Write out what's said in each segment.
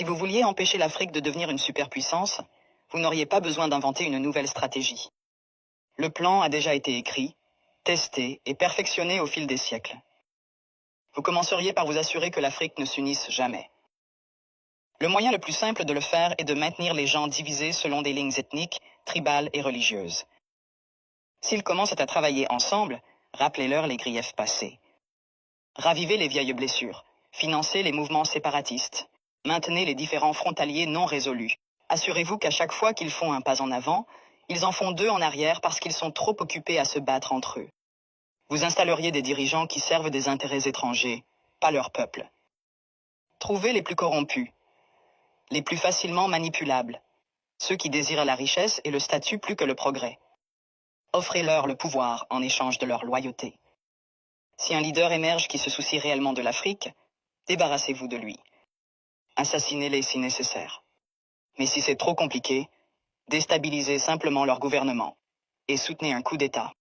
Si vous vouliez empêcher l'Afrique de devenir une superpuissance, vous n'auriez pas besoin d'inventer une nouvelle stratégie. Le plan a déjà été écrit, testé et perfectionné au fil des siècles. Vous commenceriez par vous assurer que l'Afrique ne s'unisse jamais. Le moyen le plus simple de le faire est de maintenir les gens divisés selon des lignes ethniques, tribales et religieuses. S'ils commencent à travailler ensemble, rappelez-leur les griefs passés. Ravivez les vieilles blessures, financez les mouvements séparatistes, maintenez les différends frontaliers non résolus. Assurez-vous qu'à chaque fois qu'ils font un pas en avant, ils en font deux en arrière parce qu'ils sont trop occupés à se battre entre eux. Vous installeriez des dirigeants qui servent des intérêts étrangers, pas leur peuple. Trouvez les plus corrompus, les plus facilement manipulables, ceux qui désirent la richesse et le statut plus que le progrès. Offrez-leur le pouvoir en échange de leur loyauté. Si un leader émerge qui se soucie réellement de l'Afrique, débarrassez-vous de lui. Assassinez-les si nécessaire. Mais si c'est trop compliqué, déstabilisez simplement leur gouvernement et soutenez un coup d'État.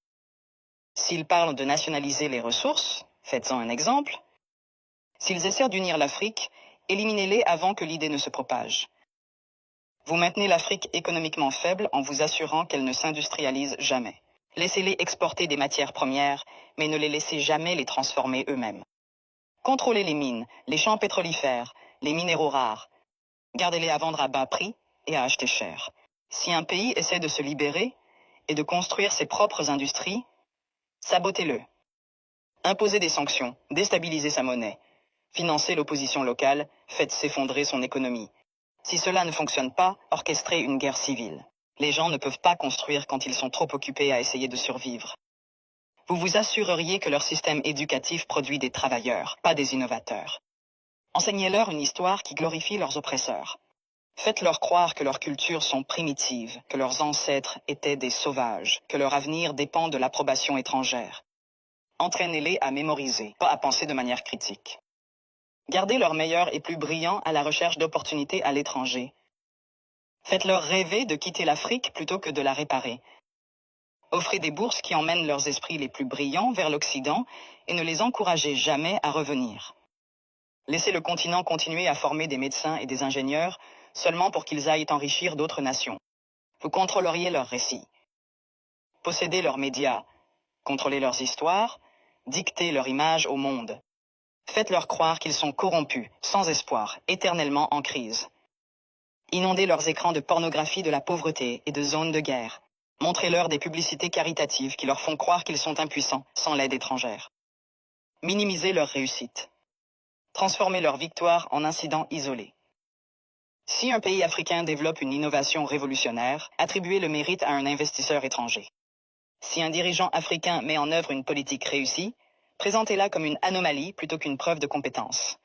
S'ils parlent de nationaliser les ressources, faites-en un exemple. S'ils essaient d'unir l'Afrique, éliminez-les avant que l'idée ne se propage. Vous maintenez l'Afrique économiquement faible en vous assurant qu'elle ne s'industrialise jamais. Laissez-les exporter des matières premières, mais ne les laissez jamais les transformer eux-mêmes. Contrôlez les mines, les champs pétrolifères, les minéraux rares. Gardez-les à vendre à bas prix et à acheter cher. Si un pays essaie de se libérer et de construire ses propres industries, sabotez-le. Imposez des sanctions, déstabilisez sa monnaie. Financez l'opposition locale, faites s'effondrer son économie. Si cela ne fonctionne pas, orchestrez une guerre civile. Les gens ne peuvent pas construire quand ils sont trop occupés à essayer de survivre. Vous vous assureriez que leur système éducatif produit des travailleurs, pas des innovateurs. Enseignez-leur une histoire qui glorifie leurs oppresseurs. Faites-leur croire que leurs cultures sont primitives, que leurs ancêtres étaient des sauvages, que leur avenir dépend de l'approbation étrangère. Entraînez-les à mémoriser, pas à penser de manière critique. Gardez leurs meilleurs et plus brillants à la recherche d'opportunités à l'étranger. Faites-leur rêver de quitter l'Afrique plutôt que de la réparer. Offrez des bourses qui emmènent leurs esprits les plus brillants vers l'Occident et ne les encouragez jamais à revenir. Laissez le continent continuer à former des médecins et des ingénieurs seulement pour qu'ils aillent enrichir d'autres nations. Vous contrôleriez leurs récits. Possédez leurs médias, contrôlez leurs histoires, dictez leur image au monde. Faites-leur croire qu'ils sont corrompus, sans espoir, éternellement en crise. Inondez leurs écrans de pornographie de la pauvreté et de zones de guerre. Montrez-leur des publicités caritatives qui leur font croire qu'ils sont impuissants, sans l'aide étrangère. Minimisez leur réussite. Transformez leur victoire en incidents isolés. Si un pays africain développe une innovation révolutionnaire, attribuez le mérite à un investisseur étranger. Si un dirigeant africain met en œuvre une politique réussie, présentez-la comme une anomalie plutôt qu'une preuve de compétence.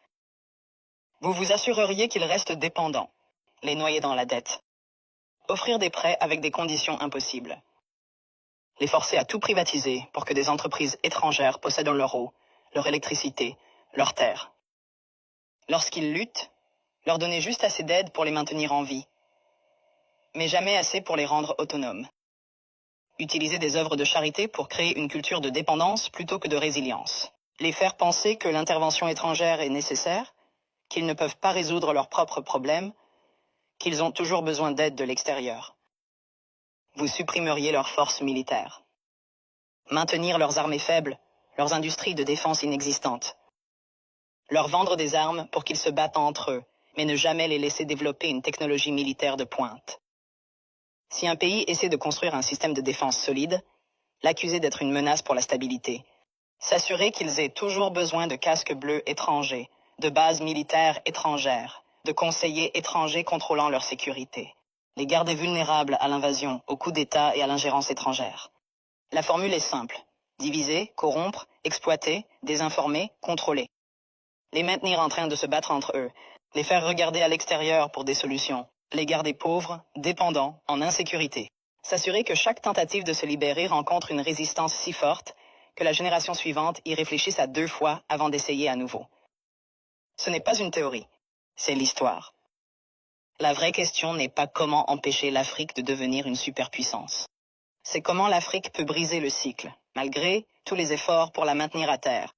Vous vous assureriez qu'ils restent dépendants, les noyer dans la dette. Offrir des prêts avec des conditions impossibles. Les forcer à tout privatiser pour que des entreprises étrangères possèdent leur eau, leur électricité, leurs terres. Lorsqu'ils luttent, leur donner juste assez d'aide pour les maintenir en vie, mais jamais assez pour les rendre autonomes. Utiliser des œuvres de charité pour créer une culture de dépendance plutôt que de résilience. Les faire penser que l'intervention étrangère est nécessaire, qu'ils ne peuvent pas résoudre leurs propres problèmes, qu'ils ont toujours besoin d'aide de l'extérieur. Vous supprimeriez leurs forces militaires. Maintenir leurs armées faibles, leurs industries de défense inexistantes. Leur vendre des armes pour qu'ils se battent entre eux, mais ne jamais les laisser développer une technologie militaire de pointe. Si un pays essaie de construire un système de défense solide, l'accuser d'être une menace pour la stabilité. S'assurer qu'ils aient toujours besoin de casques bleus étrangers, de bases militaires étrangères, de conseillers étrangers contrôlant leur sécurité. Les garder vulnérables à l'invasion, aux coups d'État et à l'ingérence étrangère. La formule est simple. Diviser, corrompre, exploiter, désinformer, contrôler. Les maintenir en train de se battre entre eux. Les faire regarder à l'extérieur pour des solutions. Les garder pauvres, dépendants, en insécurité. S'assurer que chaque tentative de se libérer rencontre une résistance si forte que la génération suivante y réfléchisse à 2 fois avant d'essayer à nouveau. Ce n'est pas une théorie, c'est l'histoire. La vraie question n'est pas comment empêcher l'Afrique de devenir une superpuissance. C'est comment l'Afrique peut briser le cycle, malgré tous les efforts pour la maintenir à terre.